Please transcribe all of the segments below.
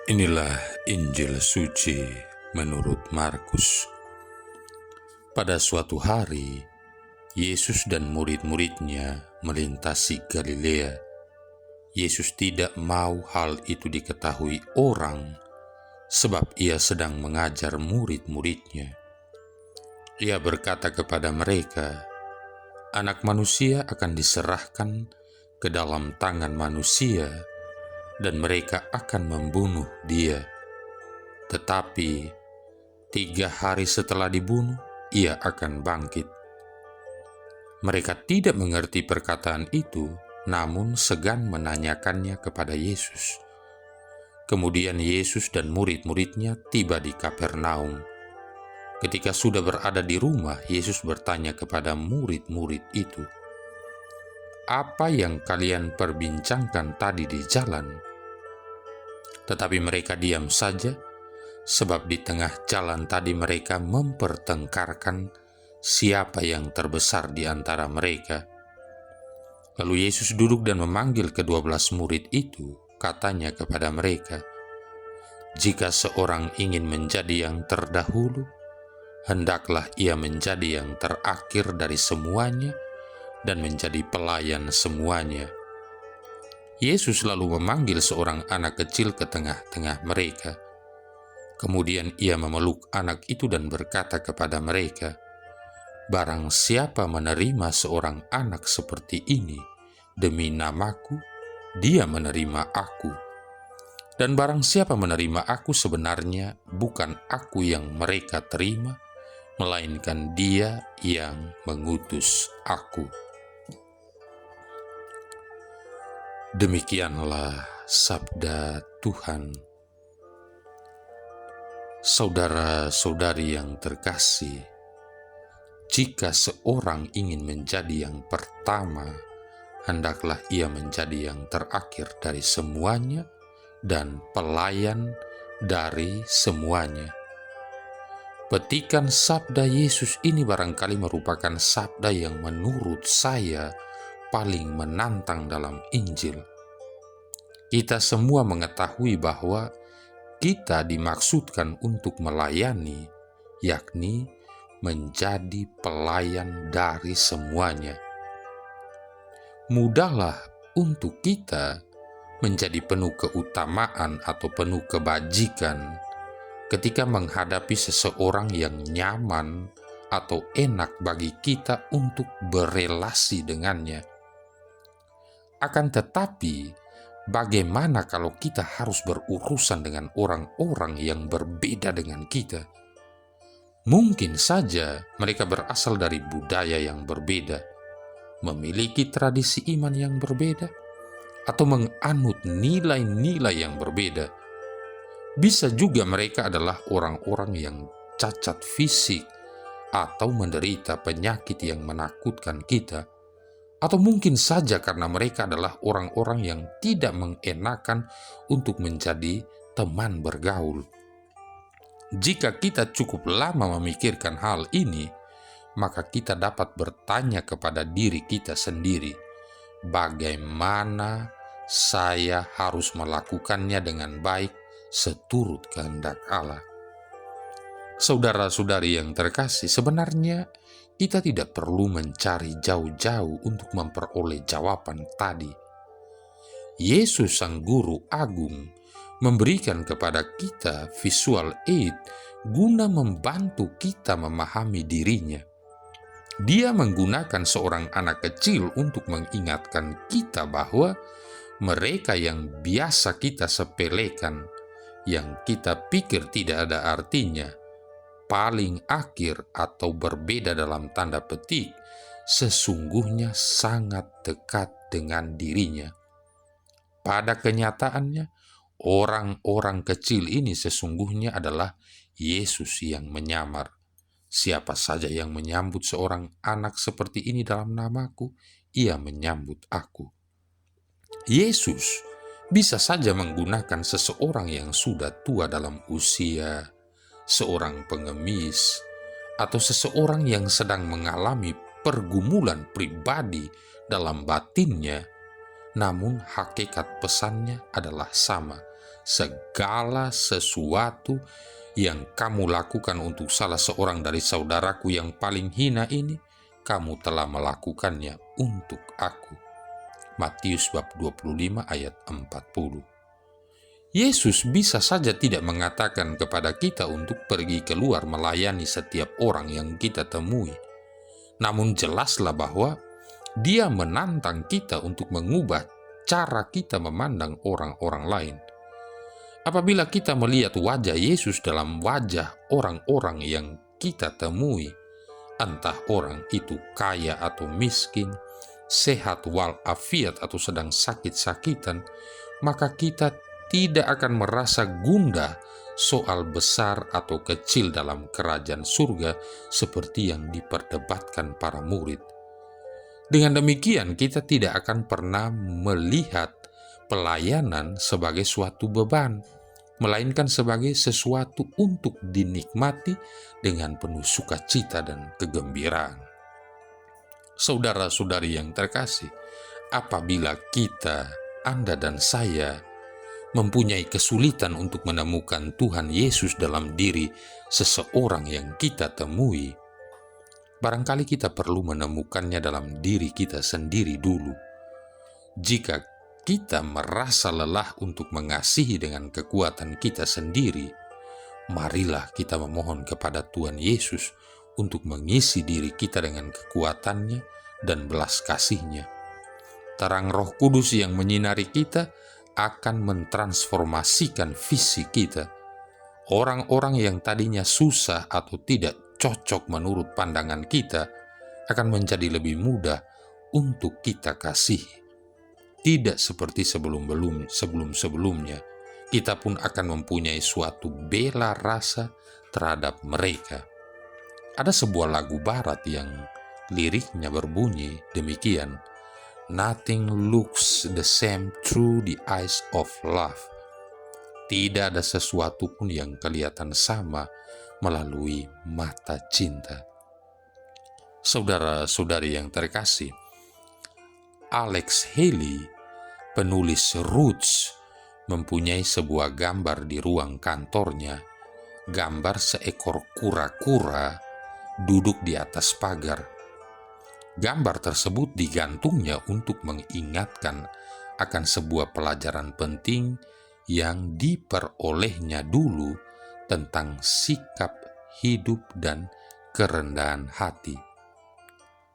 Inilah Injil suci menurut Markus. Pada suatu hari, Yesus dan murid-muridnya melintasi Galilea. Yesus tidak mau hal itu diketahui orang, sebab ia sedang mengajar murid-muridnya. Ia berkata kepada mereka, Anak manusia akan diserahkan ke dalam tangan manusia, dan mereka akan membunuh dia. Tetapi 3 hari setelah dibunuh, ia akan bangkit. Mereka tidak mengerti perkataan itu, namun segan menanyakannya kepada Yesus. Kemudian Yesus dan murid-muridnya tiba di Kapernaum. Ketika sudah berada di rumah, Yesus bertanya kepada murid-murid itu, "Apa yang kalian perbincangkan tadi di jalan?" Tetapi mereka diam saja, sebab di tengah jalan tadi mereka mempertengkarkan siapa yang terbesar di antara mereka. Lalu Yesus duduk dan memanggil ke-12 murid itu, katanya kepada mereka, "Jika seorang ingin menjadi yang terdahulu, hendaklah ia menjadi yang terakhir dari semuanya dan menjadi pelayan semuanya." Yesus lalu memanggil seorang anak kecil ke tengah-tengah mereka. Kemudian ia memeluk anak itu dan berkata kepada mereka, "Barang siapa menerima seorang anak seperti ini demi namaku, dia menerima aku. Dan barang siapa menerima aku sebenarnya bukan aku yang mereka terima, melainkan dia yang mengutus aku." Demikianlah sabda Tuhan. Saudara-saudari yang terkasih, jika seorang ingin menjadi yang pertama, hendaklah ia menjadi yang terakhir dari semuanya dan pelayan dari semuanya. Petikan sabda Yesus ini barangkali merupakan sabda yang menurut saya paling menantang dalam Injil. Kita semua mengetahui bahwa kita dimaksudkan untuk melayani, yakni menjadi pelayan dari semuanya. Mudahlah untuk kita menjadi penuh keutamaan atau penuh kebajikan ketika menghadapi seseorang yang nyaman atau enak bagi kita untuk berelasi dengannya. Akan tetapi, bagaimana kalau kita harus berurusan dengan orang-orang yang berbeda dengan kita? Mungkin saja mereka berasal dari budaya yang berbeda, memiliki tradisi iman yang berbeda, atau menganut nilai-nilai yang berbeda. Bisa juga mereka adalah orang-orang yang cacat fisik atau menderita penyakit yang menakutkan kita, atau mungkin saja karena mereka adalah orang-orang yang tidak mengenakan untuk menjadi teman bergaul. Jika kita cukup lama memikirkan hal ini, maka kita dapat bertanya kepada diri kita sendiri, bagaimana saya harus melakukannya dengan baik seturut kehendak Allah. Saudara-saudari yang terkasih, sebenarnya kita tidak perlu mencari jauh-jauh untuk memperoleh jawaban tadi. Yesus Sang Guru Agung memberikan kepada kita visual aid guna membantu kita memahami dirinya. Dia menggunakan seorang anak kecil untuk mengingatkan kita bahwa mereka yang biasa kita sepelekan, yang kita pikir tidak ada artinya, paling akhir atau berbeda dalam tanda petik, sesungguhnya sangat dekat dengan dirinya. Pada kenyataannya, orang-orang kecil ini sesungguhnya adalah Yesus yang menyamar. Siapa saja yang menyambut seorang anak seperti ini dalam namaku, ia menyambut aku. Yesus bisa saja menggunakan seseorang yang sudah tua dalam usia, seorang pengemis, atau seseorang yang sedang mengalami pergumulan pribadi dalam batinnya, namun hakikat pesannya adalah sama. Segala sesuatu yang kamu lakukan untuk salah seorang dari saudaraku yang paling hina ini, kamu telah melakukannya untuk aku. Matius bab 25 ayat 40. Yesus bisa saja tidak mengatakan kepada kita untuk pergi keluar melayani setiap orang yang kita temui. Namun jelaslah bahwa Dia menantang kita untuk mengubah cara kita memandang orang-orang lain. Apabila kita melihat wajah Yesus dalam wajah orang-orang yang kita temui, entah orang itu kaya atau miskin, sehat walafiat atau sedang sakit-sakitan, maka kita tidak akan merasa gundah soal besar atau kecil dalam kerajaan surga seperti yang diperdebatkan para murid. Dengan demikian, kita tidak akan pernah melihat pelayanan sebagai suatu beban, melainkan sebagai sesuatu untuk dinikmati dengan penuh sukacita dan kegembiraan. Saudara-saudari yang terkasih, apabila kita, Anda dan saya, mempunyai kesulitan untuk menemukan Tuhan Yesus dalam diri seseorang yang kita temui, barangkali kita perlu menemukannya dalam diri kita sendiri dulu. Jika kita merasa lelah untuk mengasihi dengan kekuatan kita sendiri, marilah kita memohon kepada Tuhan Yesus untuk mengisi diri kita dengan kekuatannya dan belas kasih-Nya. Terang Roh Kudus yang menyinari kita akan mentransformasikan visi kita. Orang-orang yang tadinya susah atau tidak cocok menurut pandangan kita akan menjadi lebih mudah untuk kita kasihi. Tidak seperti sebelum-sebelumnya, kita pun akan mempunyai suatu bela rasa terhadap mereka. Ada sebuah lagu barat yang liriknya berbunyi demikian, "Nothing looks the same through the eyes of love." Tidak ada sesuatu pun yang kelihatan sama melalui mata cinta. Saudara-saudari yang terkasih, Alex Haley, penulis Roots, mempunyai sebuah gambar di ruang kantornya, gambar seekor kura-kura duduk di atas pagar. Gambar tersebut digantungnya untuk mengingatkan akan sebuah pelajaran penting yang diperolehnya dulu tentang sikap hidup dan kerendahan hati.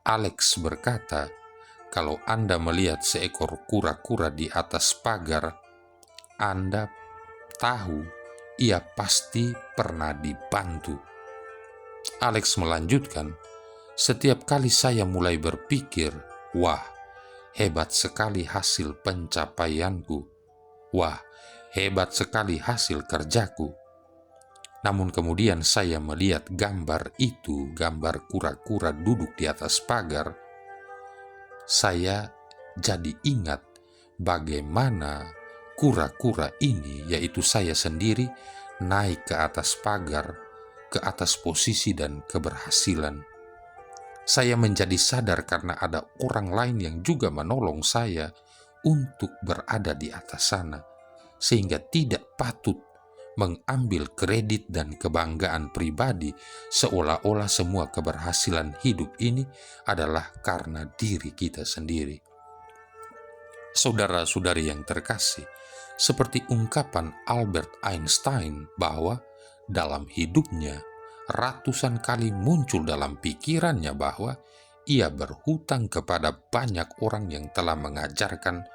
Alex berkata, kalau Anda melihat seekor kura-kura di atas pagar, Anda tahu ia pasti pernah dibantu. Alex melanjutkan, setiap kali saya mulai berpikir, wah, hebat sekali hasil pencapaianku. Wah, hebat sekali hasil kerjaku. Namun kemudian saya melihat gambar itu, gambar kura-kura duduk di atas pagar. Saya jadi ingat bagaimana kura-kura ini, yaitu saya sendiri, naik ke atas pagar, ke atas posisi dan keberhasilan. Saya menjadi sadar karena ada orang lain yang juga menolong saya untuk berada di atas sana, sehingga tidak patut mengambil kredit dan kebanggaan pribadi seolah-olah semua keberhasilan hidup ini adalah karena diri kita sendiri. Saudara-saudari yang terkasih, seperti ungkapan Albert Einstein bahwa dalam hidupnya ratusan kali muncul dalam pikirannya bahwa ia berhutang kepada banyak orang yang telah mengajarkan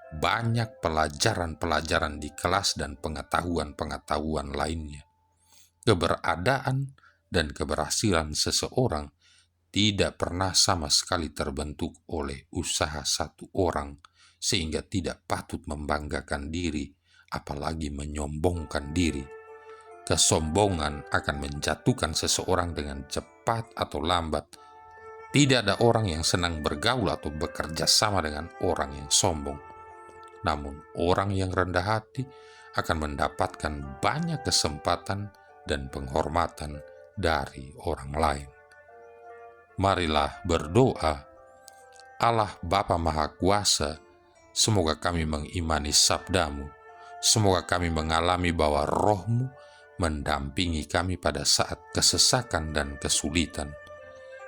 banyak pelajaran-pelajaran di kelas dan pengetahuan-pengetahuan lainnya. Keberadaan dan keberhasilan seseorang tidak pernah sama sekali terbentuk oleh usaha satu orang, sehingga tidak patut membanggakan diri, apalagi menyombongkan diri. Kesombongan akan menjatuhkan seseorang dengan cepat atau lambat. Tidak ada orang yang senang bergaul atau bekerja sama dengan orang yang sombong. Namun orang yang rendah hati akan mendapatkan banyak kesempatan dan penghormatan dari orang lain. Marilah berdoa. Allah Bapa Maha Kuasa, semoga kami mengimani sabda-Mu. Semoga kami mengalami bahwa Roh-Mu mendampingi kami pada saat kesesakan dan kesulitan.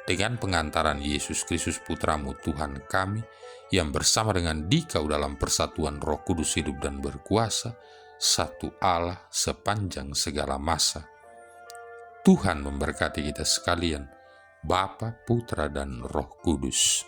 Dengan pengantaran Yesus Kristus Putra-Mu Tuhan kami, yang bersama dengan Dikau dalam persatuan Roh Kudus hidup dan berkuasa, satu Allah sepanjang segala masa. Tuhan memberkati kita sekalian, Bapa, Putra, dan Roh Kudus.